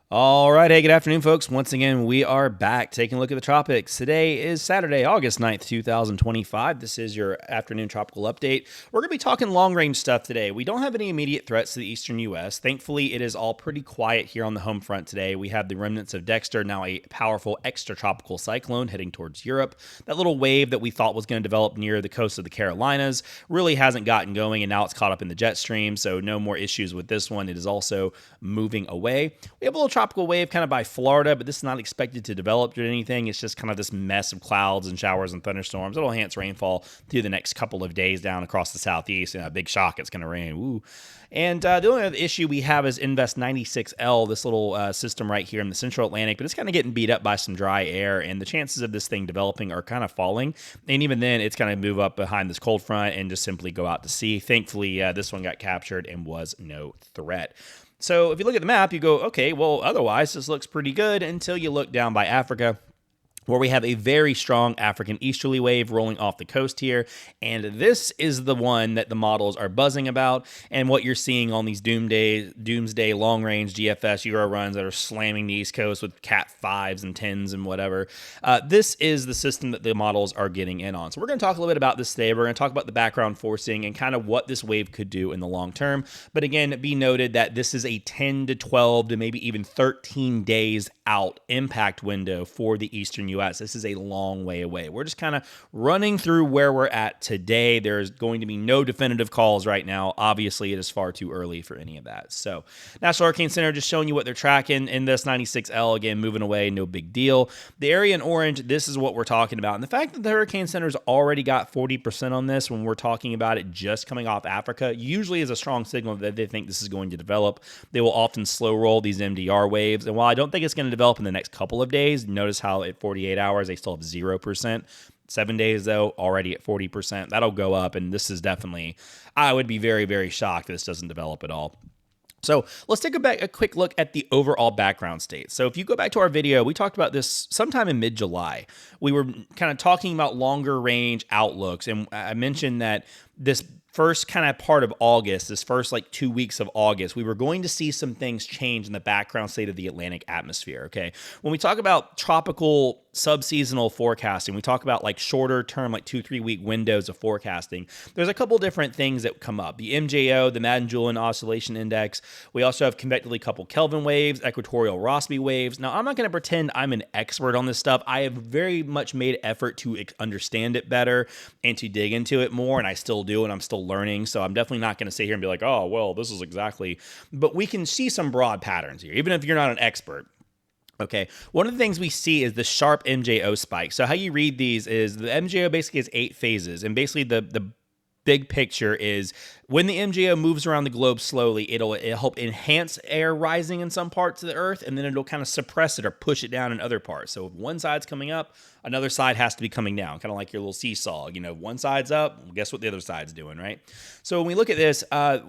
All right. Hey, good afternoon, folks. Once again, we are back taking a look at the tropics. Today is Saturday, August 9th, 2025. This is your afternoon tropical update. We're going to be talking long range stuff today. We don't have any immediate threats to the eastern U.S. Thankfully, it is all pretty quiet here on the home front today. We have the remnants of Dexter, now a powerful extratropical cyclone heading towards Europe. That little wave that we thought was going to develop near the coast of the Carolinas really hasn't gotten going, and now it's caught up in the jet stream, so no more issues with this one. It is also moving away. We have a little tropical wave kind of by Florida, but this is not expected to develop or anything. It's just kind of this mess of clouds and showers and thunderstorms. It'll enhance rainfall through the next couple of days down across the southeast. And a big shock, it's going to rain. Woo. And the only other issue we have is Invest 96L, this little system right here in the central Atlantic, but it's kind of getting beat up by some dry air, and the chances of this thing developing are kind of falling. And even then, it's going to move up behind this cold front and just simply go out to sea. Thankfully, this one got captured and was no threat. So if you look at the map, you go, okay, well, otherwise this looks pretty good until you look down by Africa, where we have a very strong African easterly wave rolling off the coast here. And this is the one that the models are buzzing about, and what you're seeing on these doomsday long-range GFS Euro runs that are slamming the East Coast with Cat 5s and 10s and whatever. This is the system that the models are getting in on. So we're going to talk a little bit about this today. We're going to talk about the background forcing and kind of what this wave could do in the long term. But again, be noted that this is a 10 to 12 to maybe even 13 days out impact window for the eastern U.S. This is a long way away. We're just kind of running through where we're at today. There's going to be no definitive calls right now. Obviously, it is far too early for any of that. So National Hurricane Center just showing you what they're tracking in this 96L. Again, moving away, no big deal. The area in orange, this is what we're talking about. And the fact that the Hurricane Center's already got 40% on this when we're talking about it just coming off Africa usually is a strong signal that they think this is going to develop. They will often slow roll these MDR waves. And while I don't think it's going to develop in the next couple of days, notice how at 48 hours they still have 0%. 7 days, though, already at 40%. That'll go up, and this is definitely, I would be very, very shocked if this doesn't develop at all. So let's take a quick look at the overall background state. So if you go back to our video, we talked about this sometime in mid-July. We were kind of talking about longer range outlooks, and I mentioned that this first kind of part of August, this first like 2 weeks of August, we were going to see some things change in the background state of the Atlantic atmosphere, okay? When we talk about tropical subseasonal forecasting, we talk about like shorter term, like 2-3 week windows of forecasting. There's a couple different things that come up. The MJO, the Madden-Julian Oscillation Index. We also have convectively coupled Kelvin waves, equatorial Rossby waves. Now, I'm not going to pretend I'm an expert on this stuff. I have very much made effort to understand it better and to dig into it more, and I still do, and I'm still learning. So I'm definitely not going to sit here and be like, oh, well, this is exactly, but we can see some broad patterns here, even if you're not an expert. Okay, one of the things we see is the sharp MJO spike. So how you read these is the MJO basically has 8 phases, and basically the big picture is when the MJO moves around the globe slowly, it'll help enhance air rising in some parts of the Earth, and then it'll kind of suppress it or push it down in other parts. So if one side's coming up, another side has to be coming down, kind of like your little seesaw. You know, one side's up, well, guess what the other side's doing, right? So when we look at this,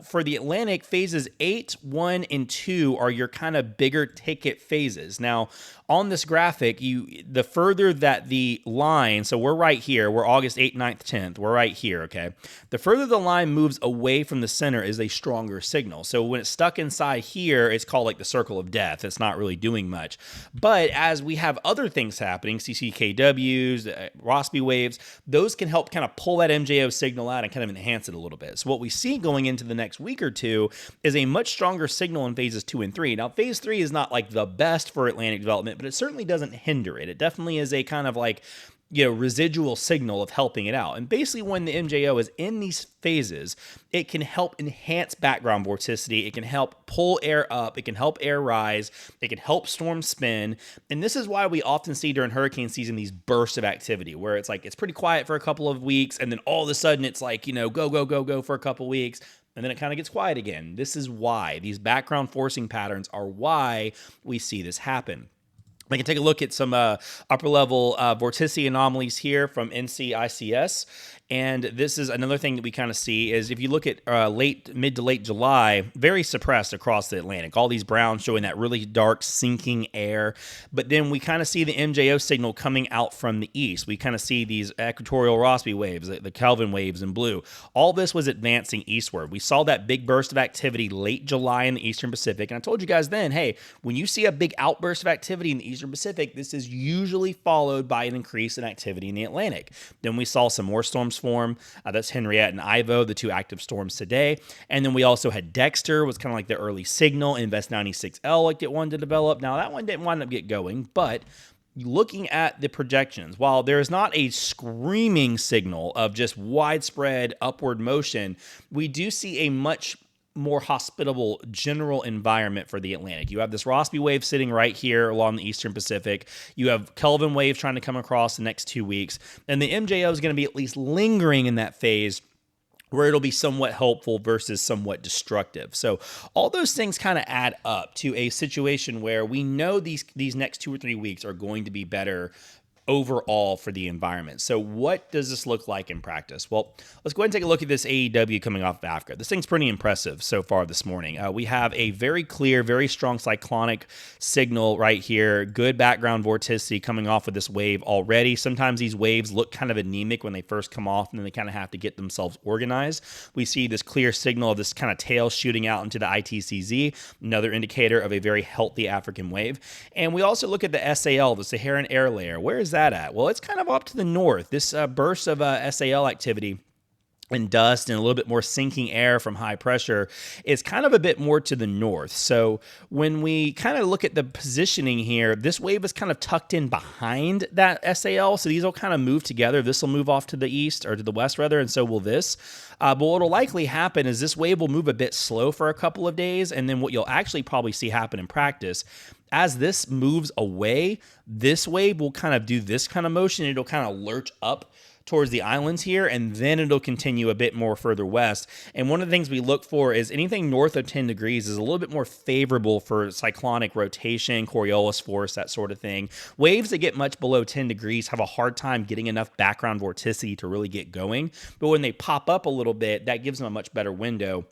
for the Atlantic, phases 8, 1, and 2 are your kind of bigger ticket phases. Now, on this graphic, the further that the line, so we're right here, we're August 8th, 9th, 10th, we're right here, okay? The further the line moves away from the center is a stronger signal. So when it's stuck inside here, it's called like the circle of death. It's not really doing much. But as we have other things happening, CCKWs, Rossby waves, those can help kind of pull that MJO signal out and kind of enhance it a little bit. So what we see going into the next week or two is a much stronger signal in phases 2 and 3. Now, phase 3 is not like the best for Atlantic development, but it certainly doesn't hinder it. It definitely is a kind of like, you know, residual signal of helping it out. And basically when the MJO is in these phases, it can help enhance background vorticity. It can help pull air up. It can help air rise. It can help storm spin. And this is why we often see during hurricane season these bursts of activity where it's like it's pretty quiet for a couple of weeks, and then all of a sudden it's like, you know, go, go, go, go for a couple of weeks, and then it kind of gets quiet again. This is why. These background forcing patterns are why we see this happen. We can take a look at some upper-level vorticity anomalies here from NCICS. And this is another thing that we kind of see is if you look at mid to late July, very suppressed across the Atlantic. All these browns showing that really dark sinking air. But then we kind of see the MJO signal coming out from the east. We kind of see these equatorial Rossby waves, the Kelvin waves in blue. All this was advancing eastward. We saw that big burst of activity late July in the Eastern Pacific. And I told you guys then, hey, when you see a big outburst of activity in the Eastern Pacific, this is usually followed by an increase in activity in the Atlantic. Then we saw some more storms form. That's Henriette and Ivo, the two active storms today. And then we also had Dexter, was kind of like the early signal. Invest 96L, like it wanted to develop. Now, that one didn't wind up get going, but looking at the projections, while there is not a screaming signal of just widespread upward motion, we do see a much more hospitable general environment for the Atlantic. You have this Rossby wave sitting right here along the Eastern Pacific. You have Kelvin wave trying to come across the next 2 weeks. And the MJO is going to be at least lingering in that phase where it'll be somewhat helpful versus somewhat destructive. So all those things kind of add up to a situation where we know these next 2 or 3 weeks are going to be better overall for the environment. So what does this look like in practice? Well, let's go ahead and take a look at this AEW coming off of Africa. This thing's pretty impressive so far this morning. We have a very clear, very strong cyclonic signal right here. Good background vorticity coming off of this wave already. Sometimes these waves look kind of anemic when they first come off, and then they kind of have to get themselves organized. We see this clear signal of this kind of tail shooting out into the ITCZ, another indicator of a very healthy African wave. And we also look at the SAL, the Saharan air layer. Where is that at? Well, it's kind of up to the north. This burst of SAL activity and dust and a little bit more sinking air from high pressure is kind of a bit more to the north. So when we kind of look at the positioning here, this wave is kind of tucked in behind that SAL. So these will kind of move together. This will move off to the east or to the west rather, and so will this. But what will likely happen is this wave will move a bit slow for a couple of days, and then what you'll actually probably see happen in practice, as this moves away, this wave will kind of do this kind of motion. It'll kind of lurch up towards the islands here, and then it'll continue a bit more further west. And one of the things we look for is anything north of 10 degrees is a little bit more favorable for cyclonic rotation, Coriolis force, that sort of thing. Waves that get much below 10 degrees have a hard time getting enough background vorticity to really get going. But when they pop up a little bit, that gives them a much better window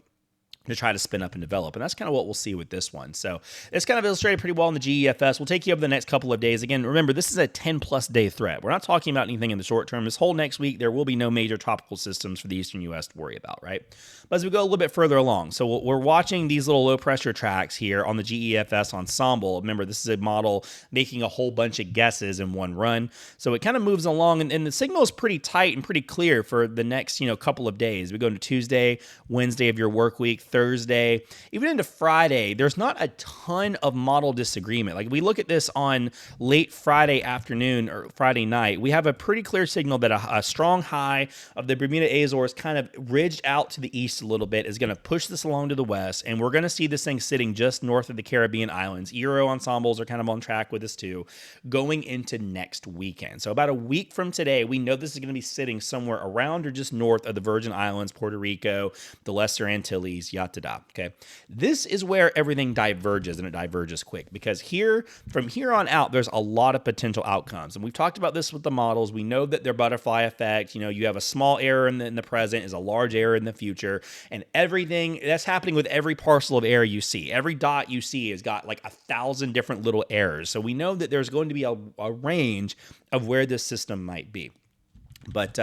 to try to spin up and develop. And that's kind of what we'll see with this one. So it's kind of illustrated pretty well in the GEFS. We'll take you over the next couple of days. Again, remember, this is a 10-plus day threat. We're not talking about anything in the short term. This whole next week, there will be no major tropical systems for the eastern U.S. to worry about, right? But as we go a little bit further along, so we're watching these little low-pressure tracks here on the GEFS ensemble. Remember, this is a model making a whole bunch of guesses in one run. So it kind of moves along, and the signal is pretty tight and pretty clear for the next, couple of days. We go into Tuesday, Wednesday of your work week, Thursday, even into Friday. There's not a ton of model disagreement. Like, we look at this on late Friday afternoon or Friday night, we have a pretty clear signal that a strong high of the Bermuda Azores kind of ridged out to the east a little bit is going to push this along to the west, and we're going to see this thing sitting just north of the Caribbean islands. Euro ensembles are kind of on track with this too, going into next weekend. So about a week from today, we know this is going to be sitting somewhere around or just north of the Virgin Islands, Puerto Rico, the Lesser Antilles, yada. Okay, this is where everything diverges, and it diverges quick, because from here on out, there's a lot of potential outcomes, and we've talked about this with the models. We know that their butterfly effect, you have a small error in the present is a large error in the future, and everything that's happening with every parcel of air you see. Every dot you see has got like 1,000 different little errors, so we know that there's going to be a range of where this system might be. But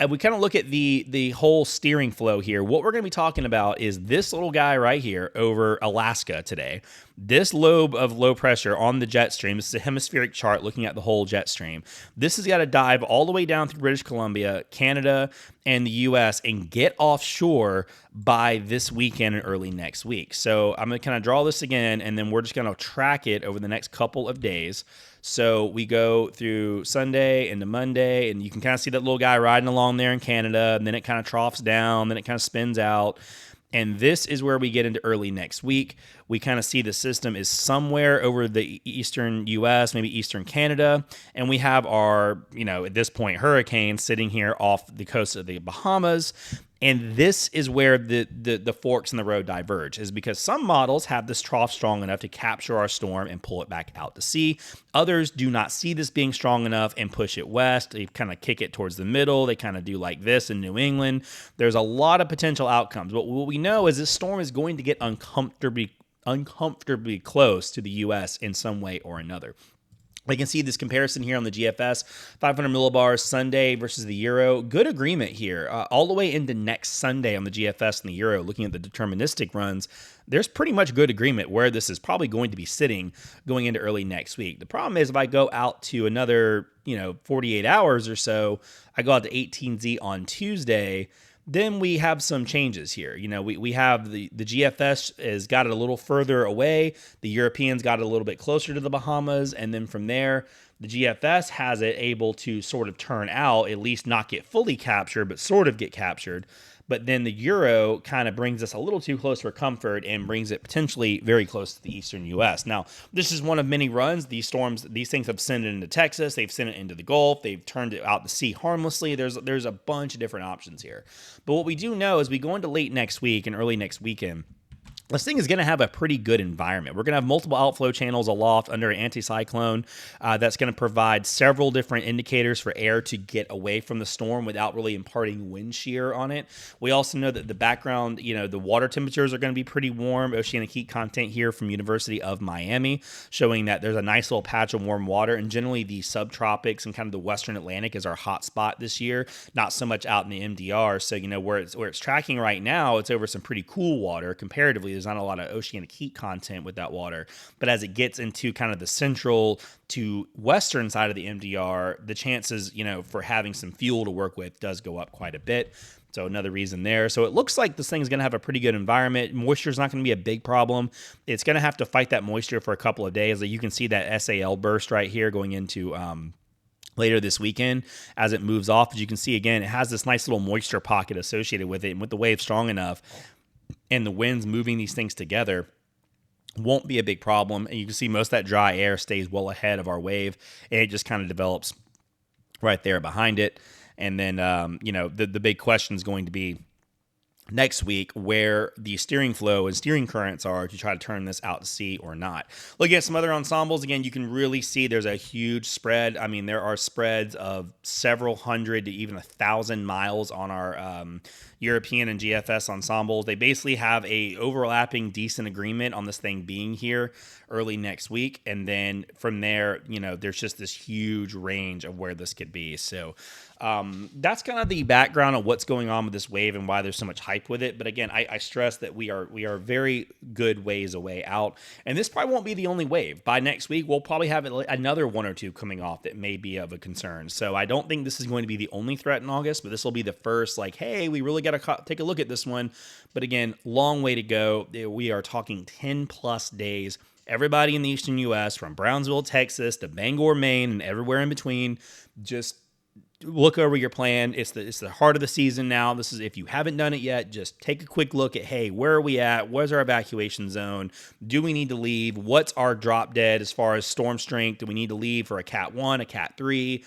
we kind of look at the whole steering flow here. What we're going to be talking about is this little guy right here over Alaska today. This lobe of low pressure on the jet stream, this is a hemispheric chart looking at the whole jet stream. This has got to dive all the way down through British Columbia, Canada, and the U.S. and get offshore by this weekend and early next week. So I'm going to kind of draw this again, and then we're just going to track it over the next couple of days. So we go through Sunday into Monday, and you can kind of see that little guy riding along there in Canada, and then it kind of troughs down, then it kind of spins out. And this is where we get into early next week. We kind of see the system is somewhere over the eastern U.S., maybe eastern Canada. And we have our, at this point, hurricane sitting here off the coast of the Bahamas. And this is where the forks in the road diverge, is because some models have this trough strong enough to capture our storm and pull it back out to sea. Others do not see this being strong enough and push it west. They kind of kick it towards the middle. They kind of do like this in New England. There's a lot of potential outcomes. But what we know is this storm is going to get uncomfortably close to the U.S. in some way or another. We can see this comparison here on the GFS, 500 millibars Sunday versus the Euro. Good agreement here. All the way into next Sunday on the GFS and the Euro, looking at the deterministic runs, there's pretty much good agreement where this is probably going to be sitting going into early next week. The problem is if I go out to another, 48 hours or so, I go out to 18Z on Tuesday, then we have some changes here. We have the GFS has got it a little further away. The Europeans got it a little bit closer to the Bahamas. And then from there, the GFS has it able to sort of turn out, at least not get fully captured, but sort of get captured. But then the Euro kind of brings us a little too close for comfort and brings it potentially very close to the eastern U.S. Now, this is one of many runs. These storms, these things have sent it into Texas. They've sent it into the Gulf. They've turned it out to sea harmlessly. There's a bunch of different options here. But what we do know is we go into late next week and early next weekend, this thing is going to have a pretty good environment. We're going to have multiple outflow channels aloft under an anticyclone that's going to provide several different indicators for air to get away from the storm without really imparting wind shear on it. We also know that the background, the water temperatures are going to be pretty warm. Oceanic heat content here from University of Miami showing that there's a nice little patch of warm water, and generally the subtropics and kind of the Western Atlantic is our hot spot this year, not so much out in the MDR. So, where it's tracking right now, it's over some pretty cool water comparatively. There's not a lot of oceanic heat content with that water. But as it gets into kind of the central to western side of the MDR, the chances, for having some fuel to work with does go up quite a bit. So another reason there. So it looks like this thing is going to have a pretty good environment. Moisture is not going to be a big problem. It's going to have to fight that moisture for a couple of days. Like you can see that SAL burst right here going into later this weekend as it moves off. As you can see, again, it has this nice little moisture pocket associated with it. And with the wave strong enough, and the winds moving these things together, won't be a big problem. And you can see most of that dry air stays well ahead of our wave, and it just kind of develops right there behind it. And then, the big question is going to be next week where the steering flow and steering currents are to try to turn this out to sea or not. Looking at some other ensembles, again, you can really see there's a huge spread. I mean, there are spreads of several hundred to even 1,000 miles on our European and GFS ensembles. They basically have a overlapping decent agreement on this thing being here early next week. And then from there, there's just this huge range of where this could be. So that's kind of the background of what's going on with this wave and why there's so much hype with it. But again, I stress that we are very good ways away out. And this probably won't be the only wave. By next week, we'll probably have another one or two coming off that may be of a concern. So I don't think this is going to be the only threat in August, but this will be the first, hey, we really got to take a look at this one. But again, long way to go. We are talking 10 plus days. Everybody in the eastern U.S., from Brownsville, Texas, to Bangor, Maine, and everywhere in between, just look over your plan. It's the heart of the season now. This is, if you haven't done it yet, just take a quick look at, hey, where are we at? Where's our evacuation zone? Do we need to leave? What's our drop dead as far as storm strength? Do we need to leave for a Cat 1, a Cat 3?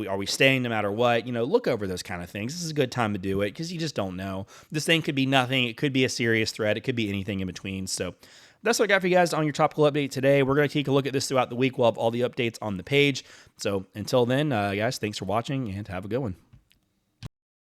Are we staying no matter what? Look over those kind of things. This is a good time to do it because you just don't know. This thing could be nothing. It could be a serious threat. It could be anything in between. So that's what I got for you guys on your topical update today. We're going to take a look at this throughout the week. We'll have all the updates on the page. So until then, guys, thanks for watching and have a good one.